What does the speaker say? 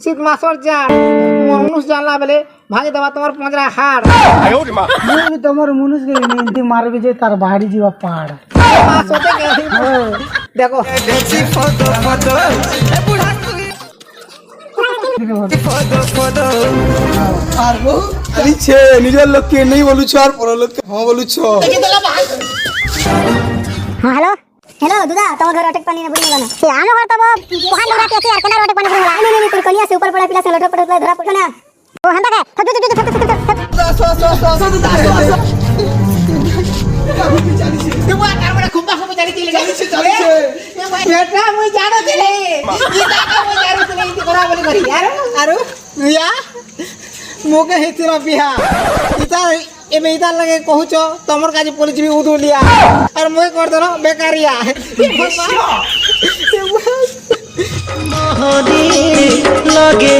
শীত মাসর জান মানুষ জানলা বেলে ভাঙি দেবা তোমার পঞ্জরা হাড় তোমার মনুষ গেলি এমনি মারবে যে তার বাড়ি যাওয়া পাহাড় মাসতে গেলি দেখো আর বহু আরিছে নিজের লোককে নেই বলুছ আর পর লোককে হ্যাঁ বলুছ হ্যালো হ্যালো দুদা তোমার ঘর অটেক পানি না বুড়ি না সে আমি ঘর তব কোহান ধরা কেছে আর কেনার অটেক পানি বুড়ি না নি তোর কনিয়া সে উপর পড়া পিলা সে লটক পড়া ধরা পড়ো না ও হান্তা কে থক তোমার কারবড়া খুম্বা খুম্বা জানি কি লাগি বেটা মুই জানো দিলে ইতা কা মুই জানো দিলে ইতি করা বলি করি আরো ইয়া মোকে হেতিরা বিহা ইতা এবে ইতার লাগে কহুছ তোমার কাছে পলিছিবি উদুলিয়া আর মই কর দলো বেকারিয়া মহদি লাগে